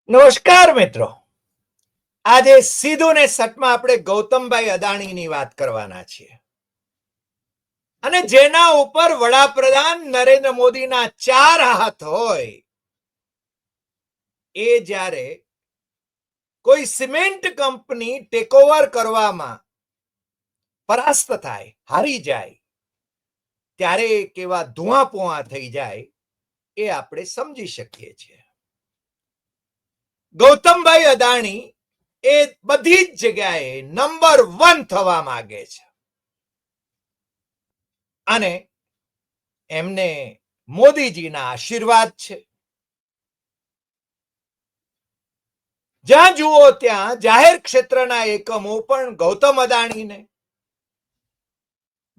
નમસ્કાર મિત્રો. આજે સીધું ને સટમાં આપણે ગૌતમભાઈ અદાણીની વાત કરવાના છીએ અને જેના ઉપર વડાપ્રધાન નરેન્દ્ર મોદીના 4 હાથ હોય એ જ્યારે કોઈ સિમેન્ટ કંપની ટેકઓવર કરવામાં પરાસ્ત થાય, હારી જાય, ત્યારે કેવા ધુઆપોઆ થઈ જાય એ આપણે સમજી શકીએ છીએ. ગૌતમભાઈ અદાણી એ બધી જ જગ્યાએ નંબર 1 થવા માંગે છે અને એમને મોદીજીના આશીર્વાદ છે. જ્યાં જુઓ ત્યાં જાહેર ક્ષેત્રના એકમો પણ ગૌતમ અદાણીને,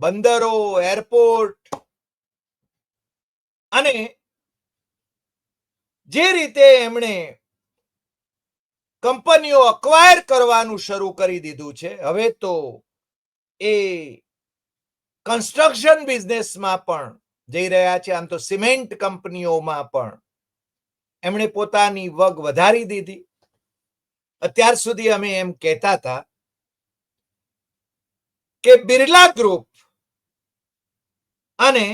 બંદરો, એરપોર્ટ અને જે રીતે એમણે કંપનીઓ અક્વાયર કરવાનું શરૂ કરી દીધું છે, હવે તો એ કન્સ્ટ્રક્શન બિઝનેસમાં પણ જઈ રહ્યા છે. આમ તો સિમેન્ટ કંપનીઓમાં પણ એમણે પોતાની વગ વધારી દીધી. અત્યાર સુધી અમે એમ કહેતા હતા કે બિરલા ગ્રુપ અને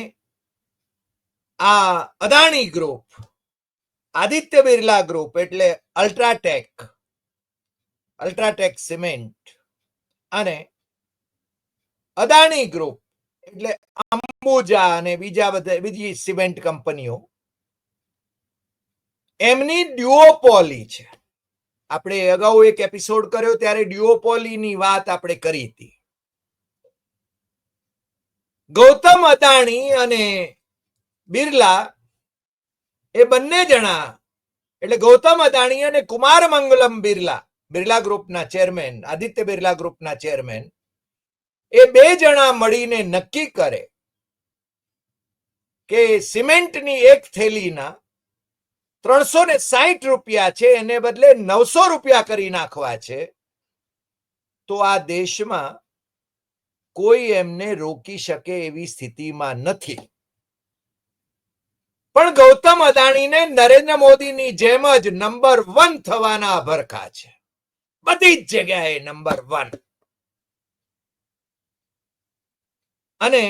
આ અદાણી ગ્રુપ, આદિત્ય બિરલા ગ્રુપ એટલે અલ્ટ્રાટેક સિમેન્ટ અને અદાણી ગ્રુપ એટલે અંબુજા અને બીજી સિમેન્ટ કંપનીઓ, એમની ડ્યુઓપોલી છે. આપણે અગાઉ એક એપિસોડ કર્યો ત્યારે ડ્યુઓપોલીની વાત આપણે કરી હતી. ગૌતમ અદાણી અને બિરલા એ બંને જણા એટલે ગૌતમ અદાણી અને કુમાર મંગલમ બિરલા ગ્રુપના ચેરમેન, આદિત્ય બિરલા ગ્રુપના ચેરમેન, એ બે જણા મળીને નક્કી કરે કે સિમેન્ટની એક થેલીના 360 રૂપિયા છે, એને બદલે 900 રૂપિયા કરી નાખવા છે. તો આ દેશમાં કોઈ એમને રોકી શકે એવી સ્થિતિમાં નથી. પણ ગૌતમ અદાણીને નરેન્દ્ર મોદીની જેમ જ નંબર 1 થવાના અભરખા છે, બધી જ જગ્યાએ નંબર 1. અને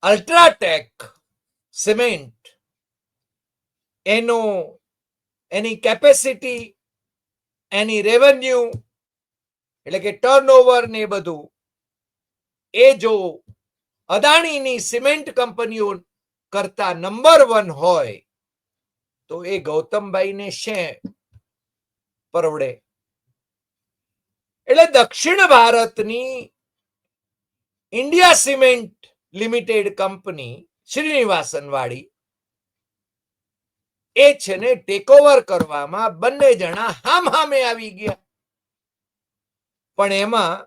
અલ્ટ્રાટેક સિમેન્ટ એની કેપેસિટી, એની રેવન્યુ એટલે કે ટર્નઓવર ને બધું એ જો અદાણીની સિમેન્ટ કંપનીઓ કરતા નંબર 1 હોય તો એ ગૌતમભાઈને શે પરવડે. એટલે દક્ષિણ ભારતની India cement limited company Srinivasan વાળી એ છે ને ટેકઓવર કરવામાં બંને જણા હામે આવી ગયા. પણ એમાં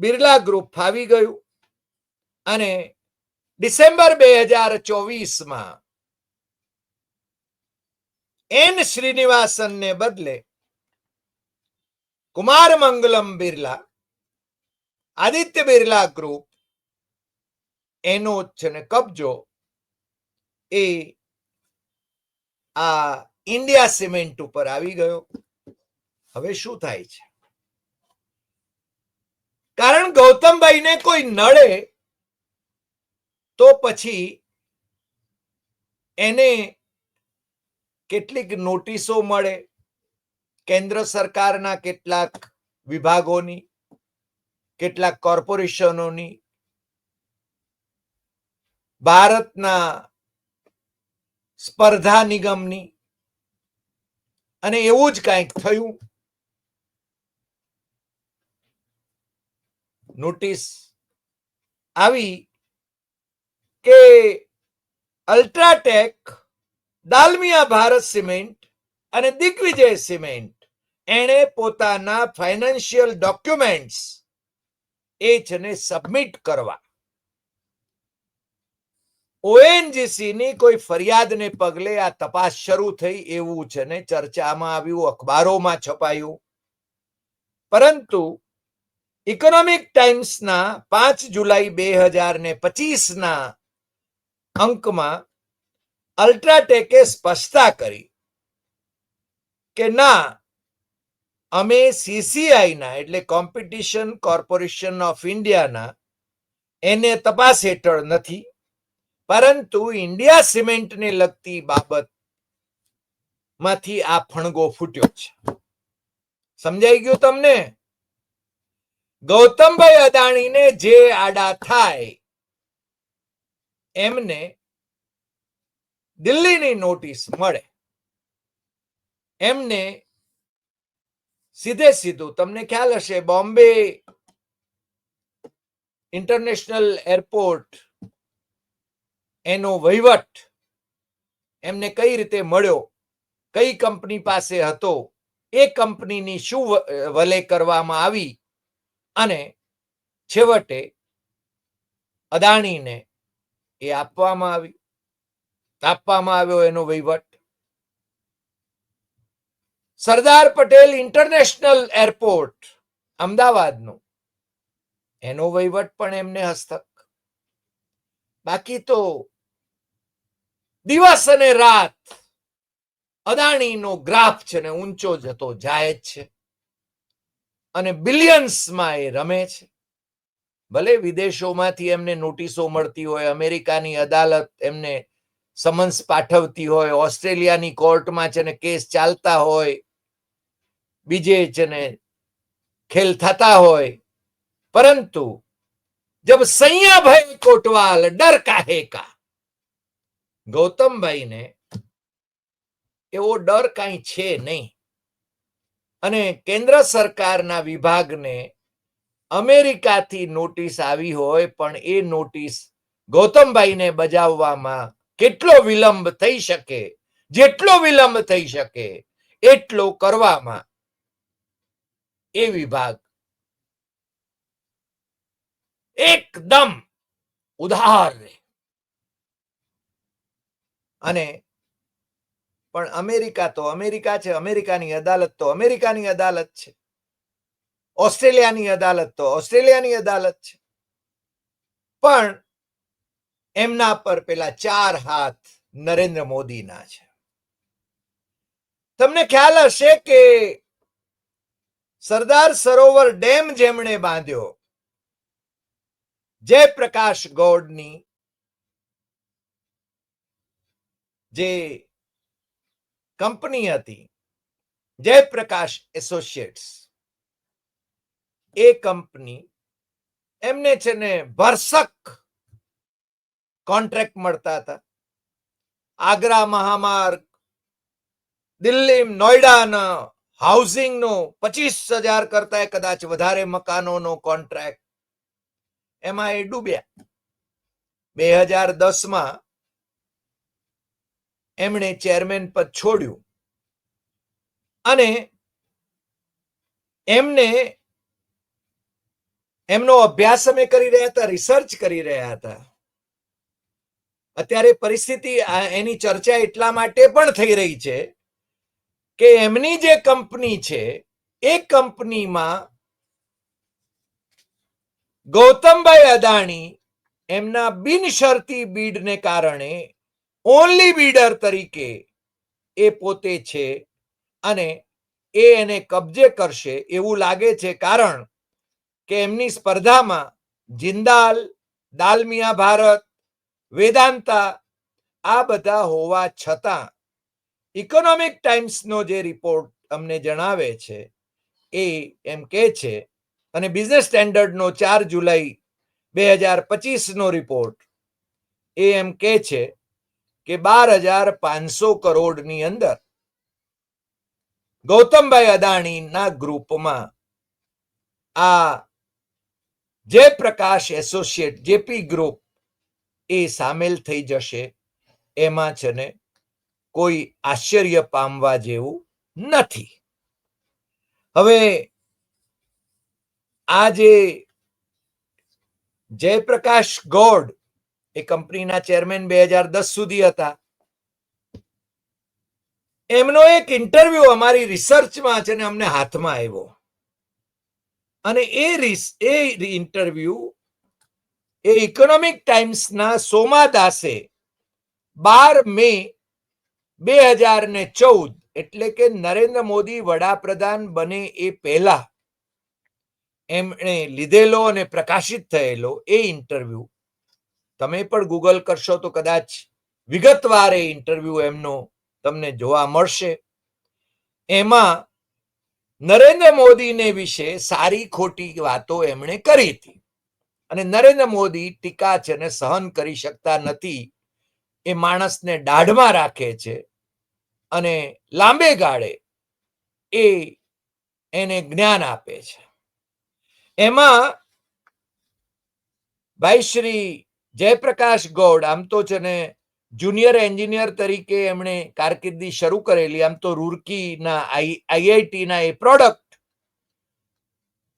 બિરલા ગ્રુપ ફાવી ગયું અને ડિસેમ્બર 2024માં એન શ્રીનિવાસનને બદલે કુમાર મંગલમ બિરલા, આદિત્ય બિરલા ગ્રુપ, એનો છે ને કબજો એ આ ઇન્ડિયા સિમેન્ટ ઉપર આવી ગયો. હવે શું થાય છે? કારણ ગૌતમભાઈને કોઈ નડે તો પછી એને કેટલીક નોટિસો મળે કેન્દ્ર સરકારના કેટલાક વિભાગોની, કેટલાક કોર્પોરેશનોની, ભારતના સ્પર્ધા નિગમની, અને એવું જ કંઈક થયું. નોટિસ આવી કે અલ્ટ્રાટેક, દાલમિયા ભારત સિમેન્ટ અને દિગ્વિજય સિમેન્ટ એણે પોતાના ફાઇનાન્શિયલ ડોક્યુમેન્ટ્સ એ છે ને સબમિટ કરવા ઓએનજીસી ની કોઈ ફરિયાદને પગલે આ તપાસ શરૂ થઈ એવું છે ને ચર્ચામાં આવ્યું, અખબારોમાં છપાયું. પરંતુ ઇકોનોમિક ટાઈમ્સના 5 જુલાઈ 2025ના અંકમાં અલ્ટ્રાટેકે સ્પષ્ટતા કરી કે ના, અમે સીસીઆઈના એટલે કોમ્પિટિશન કોર્પોરેશન ઓફ ઇન્ડિયાના એને તપાસ હેઠળ નથી, પરંતુ ઇન્ડિયા સિમેન્ટને લગતી બાબતમાંથી આ ફણગો ફૂટ્યો છે. સમજાઈ ગયું તમને? ગૌતમભાઈ અદાણીને જે આડા થાય એમને દિલ્હીની નોટિસ મળે, એમને સીધે સીધું, તમને ખ્યાલ હશે, બોમ્બે ઇન્ટરનેશનલ એરપોર્ટ એનો વહીવટ એમને કઈ રીતે મળ્યો, કઈ કંપની પાસે હતો, એ કંપનીની શું વલે કરવામાં આવી, અને છેવટે અદાણીને એ આપવામાં આવ્યો એનો વહીવટ. સરદાર પટેલ ઇન્ટરનેશનલ એરપોર્ટ અમદાવાદનું, એનો વહીવટ પણ એમને હસ્તક. બાકી તો દિવસ અને રાત અદાણીનો ગ્રાફ છે ને ઊંચો જતો જાય જ છે, અને બિલિયન્સમાં એ રમે છે. ભલે વિદેશોમાંથી એમને નોટિસો મળતી હોય, અમેરિકાની અદાલત એમને સમન્સ પાઠવતી હોય, ઓસ્ટ્રેલિયાની કોર્ટમાં છે ને કેસ ચાલતા હોય, બીજે છે ને ખેલ થતા હોય, પરંતુ જબ સૈયા ભય કોટવાલ ડર કાહે કા, ગૌતમભાઈને એવો ડર કાંઈ છે નહીં. અને કેન્દ્ર સરકારના વિભાગને અમેરિકાથી નોટિસ આવી હોય, પણ એ નોટિસ ગૌતમભાઈને બજાવવામાં કેટલો વિલંબ થઈ શકે, જેટલો વિલંબ થઈ શકે એટલો કરવામાં એ વિભાગ એકદમ ઉધાર રહે. અને પણ અમેરિકા તો અમેરિકા છે, અમેરિકાની અદાલત તો અમેરિકાની અદાલત છે, ઓસ્ટ્રેલિયાની અદાલત તો ઓસ્ટ્રેલિયાની અદાલત છે. પણ એમના પર પેલા 4 હાથ નરેન્દ્ર મોદીના છે. તમને ખ્યાલ હશે કે સરદાર સરોવર ડેમ જેમણે બાંધ્યો, જયપ્રકાશ ગોળની જે કંપની હતી, જયપ્રકાશ એસોસિએટ્સ, એ કંપની એમને છે ને ભરસક કોન્ટ્રાક્ટ મળતા હતા. આગ્રા મહામાર્ગ, દિલ્હી નોઈડાના હાઉસિંગનો 25,000 કરતા કદાચ વધારે મકાનોનો કોન્ટ્રાક્ટ, એમાં એ ડૂબ્યા. 2010માં એમણે ચેરમેન પદ છોડ્યું, અને એમનો અભ્યાસ અમે કરી રહ્યા હતા, રિસર્ચ કરી રહ્યા હતા. અત્યારે પરિસ્થિતિ એની ચર્ચા એટલા માટે પણ થઈ રહી છે કે એમની જે કંપની છે એ કંપનીમાં ગૌતમભાઈ અદાણી એમના બિનશરતી બીડને કારણે ઓનલી બીડર તરીકે એ પોતે છે, અને એને કબજે કરશે એવું લાગે છે. કારણ કે એમની સ્પર્ધામાં જિંદાલ, દાલમિયા ભારત, વેદાંતા આ બધા હોવા છતાં ઇકોનોમિક ટાઈમ્સનો જે રિપોર્ટ અમને જણાવે છે એ એમ કહે છે, અને બિઝનેસ સ્ટેન્ડર્ડનો 4 જુલાઈ 2025નો રિપોર્ટ એ એમ કહે છે કે 12,500 કરોડની અંદર ગૌતમભાઈ અદાણીના ગ્રુપમાં આ જયપ્રકાશ એસોસિએટ જેપી ગ્રુપ એ સામેલ થઈ જશે. એમાં છે ને કોઈ આશ્ચર્ય પામવા જેવું નથી. હવે આ જે જયપ્રકાશ ગોળ એ કંપનીના ચેરમેન 2010 સુધી હતા, એમનો એક ઇન્ટરવ્યુ અમારી રિસર્ચમાં છે ને અમને હાથમાં આવ્યો, અને એ ઇન્ટરવ્યુ એ ઇકોનોમિક ટાઈમ્સના સોમા દાસે 12 મે 2014 એટલે કે નરેન્દ્ર મોદી વડાપ્રધાન બને એ પહેલા એમણે લીધેલો અને પ્રકાશિત થયેલો એ ઇન્ટરવ્યુ તમે પણ ગૂગલ કરશો તો કદાચ વિગતવાર એ ઇન્ટરવ્યુ એમનો તમને જોવા મળશે. એમાં નરેન્દ્ર મોદીને વિશે સારી ખોટી વાતો એમણે કરી હતી અને નરેન્દ્ર મોદી ટીકા છે ને સહન કરી શકતા નથી, એ માણસને દાઢમાં રાખે છે અને લાંબે ગાળે એને જ્ઞાન આપે છે. એમાં ભાઈ શ્રી જયપ્રકાશ ગૌડ આમ તો છે ને જુનિયર એન્જિનિયર તરીકે એમણે કારકિર્દી શરૂ કરેલી, આમ તો રૂરકીના આઈઆઈટીના એ પ્રોડક્ટ,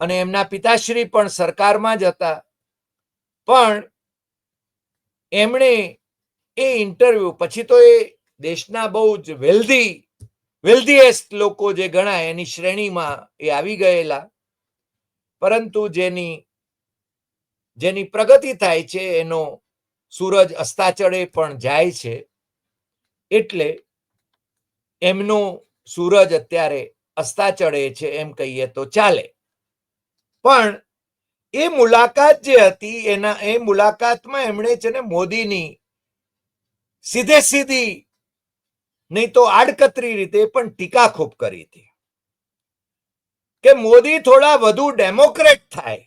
અને એમના પિતાશ્રી પણ સરકારમાં જ હતા. પણ એમણે એ ઇન્ટરવ્યુ પછી તો એ દેશના બહુ જ વેલ્ધીએસ્ટ લોકો જે ગણાય એની શ્રેણીમાં એ આવી ગયેલા, પરંતુ જેની પ્રગતિ થાય છે એનો સૂરજ અસ્તાચળે પણ જાય છે, એટલે એમનો સૂરજ અત્યારે અસ્તાચળે છે એમ કહીએ તો ચાલે. પણ એ મુલાકાત જે હતી એ મુલાકાતમાં એમણે છે ને મોદીની સીધી નહીં તો આડકતરી રીતે પણ ટીકા ખૂબ કરી હતી કે મોદી થોડા વધુ ડેમોક્રેટ થાય.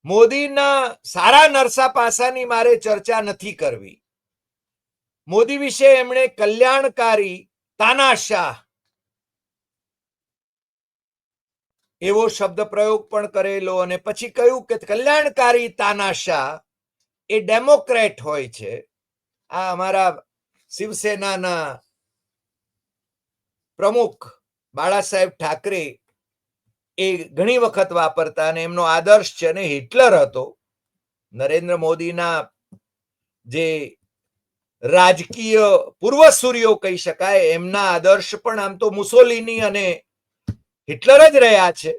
મોદીના સારા નરસા પાસાની મારે ચર્ચા નથી કરવી. મોદી વિશે એમણે કલ્યાણકારી તાનાશાહ એવો શબ્દ પ્રયોગ પણ કરેલો અને પછી કહ્યું કે કલ્યાણકારી તાનાશાહ એ ડેમોક્રેટ હોય છે. આ અમારા શિવસેનાના પ્રમુખ બાળા સાહેબ ઠાકરે એ ઘણી વખત વાપરતા અને એમનો આદર્શ છે ને હિટલર હતો. નરેન્દ્ર મોદીના જે રાજકીય પૂર્વસૂરીઓ કહી શકાય એમના આદર્શ પણ આમ તો મુસોલિની અને હિટલર જ રહ્યા છે.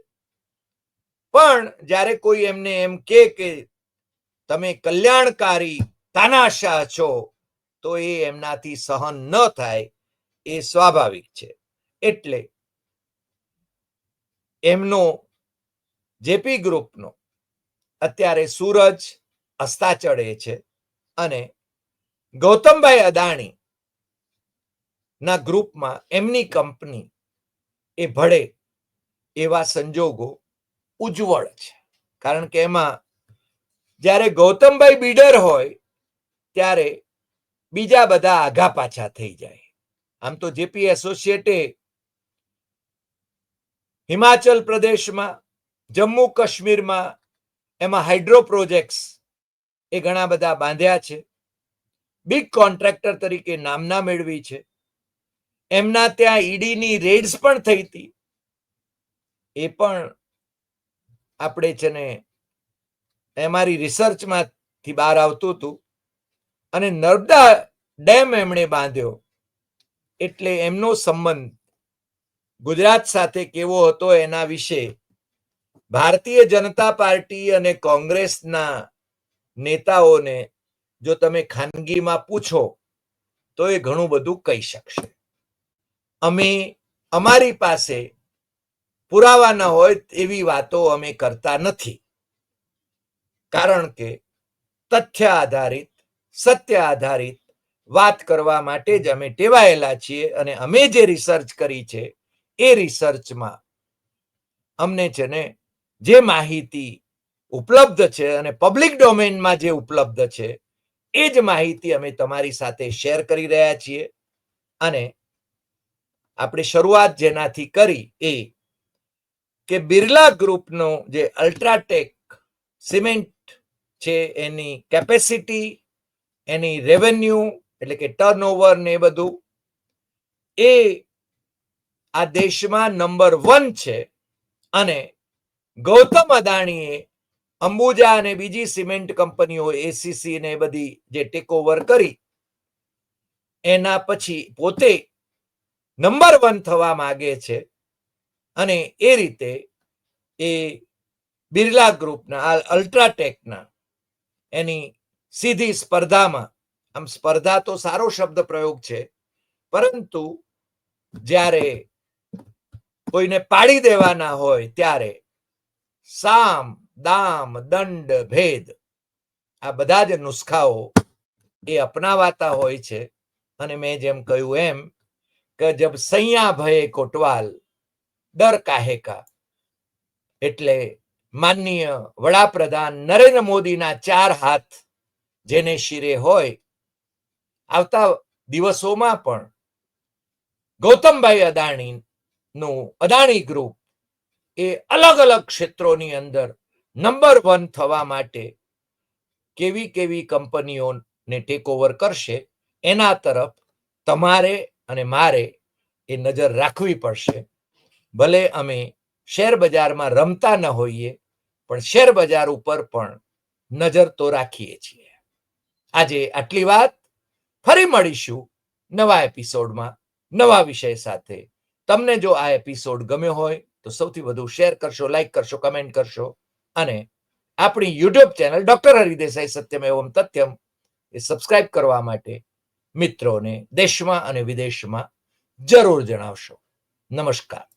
પણ જ્યારે કોઈ એમને એમ કે તમે કલ્યાણકારી તાનાશાહ છો તો એ એમનાથી સહન ન થાય, એ સ્વાભાવિક છે. એટલે એમનો જેપી ગ્રુપનો અત્યારે સૂરજ અસ્તાચળે છે અને ગૌતમભાઈ અદાણી ના ગ્રુપમાં એમની કંપની એ ભળે એવા સંજોગો ઉજ્જવળ છે. કારણ કે એમાં જ્યારે ગૌતમભાઈ બીડર હોય ત્યારે બીજા બધા આઘા પાછા થઈ જાય. આમ તો જેપી એસોસિએટે હિમાચલ પ્રદેશમાં, જમ્મુ કાશ્મીરમાં એમાં હાઇડ્રો પ્રોજેક્ટ્સ એ ઘણા બધા બાંધ્યા છે. બિગ કોન્ટ્રાક્ટર તરીકે નામના મેળવી છે. એમના ત્યાં ઈડીની રેડ્સ પણ થઈ હતી. એ પણ આપણે છે ને અમારી રિસર્ચમાંથી બહાર આવતું હતું. અને નર્મદા ડેમ એમણે બાંધ્યો એટલે એમનો સંબંધ ગુજરાત સાથે કેવો હતો એના વિશે ભારતીય જનતા પાર્ટી અને કોંગ્રેસના નેતાઓને જો તમે ખાનગીમાં પૂછો તો એ ઘણું બધું કહી શકશે. અમે અમારી પાસે પુરાવા ન હોય એવી વાતો અમે કરતા નથી, કારણ કે તથ્ય આધારિત, સત્ય આધારિત વાત કરવા માટે જ અમે ટેવાયેલા છીએ. અને અમે જે રિસર્ચ કરી છે એ રિસર્ચમાં અમને છે ને જે માહિતી ઉપલબ્ધ છે અને પબ્લિક ડોમેનમાં જે ઉપલબ્ધ છે એ જ માહિતી અમે તમારી સાથે શેર કરી રહ્યા છીએ. અને આપણે શરૂઆત જેનાથી કરી એ કે બિરલા ગ્રુપનો જે અલ્ટ્રાટેક સિમેન્ટ છે એની કેપેસિટી, એની રેવન્યુ એટલે કે ટર્નઓવર ને એ બધું એ આ દેશમાં નંબર 1 છે. અને ગૌતમ અદાણીએ અંબુજા અને બીજી સિમેન્ટ કંપનીઓ એસીસી ને બધી જે ટેક ઓવર કરી એના પછી પોતે નંબર 1 થવા માંગે છે. અને એ રીતે એ બિરલા ગ્રુપના અલ્ટ્રાટેકના એની સીધી સ્પર્ધામાં, આમ સ્પર્ધા તો સારો શબ્દ પ્રયોગ છે, પરંતુ જ્યારે કોઈને પાડી દેવાના હોય ત્યારે સામ દામ દંડ ભેદ આ બધા જ નુસ્ખાઓ એ અપનાવાતા હોય છે. અને મેં જેમ કહ્યું એમ કે જબ સૈયા ભયે કોટવાલ ડર કાહે કા, એટલે માનનીય વડાપ્રધાન નરેન્દ્ર મોદીના 4 હાથ જેને શિરે હોય, આવતા દિવસોમાં પણ ગૌતમભાઈ અદાણીનું અદાણી ગ્રુપ એ અલગ અલગ ક્ષેત્રોની અંદર નંબર 1 થવા માટે કેવી કેવી કંપનીઓને ટેક ઓવર કરશે એના તરફ તમારે અને મારે એ નજર રાખવી પડશે. ભલે અમે શેર બજારમાં રમતા ન હોઈએ, પણ શેર બજાર ઉપર પણ નજર તો રાખીએ છીએ. આજે આટલી વાત. ફરી મળીશું નવા એપિસોડમાં નવા વિષય સાથે. તમને જો આ એપિસોડ ગમ્યો હોય તો સૌથી વધુ શેર કરશો, લાઈક કરશો, કમેન્ટ કરશો અને આપણી યુટ્યુબ ચેનલ ડોક્ટર હરિદેસાઈ સત્યમ એવમ તથ્યમ એ સબસ્ક્રાઇબ કરવા માટે મિત્રોને દેશમાં અને વિદેશમાં જરૂર જણાવશો. નમસ્કાર.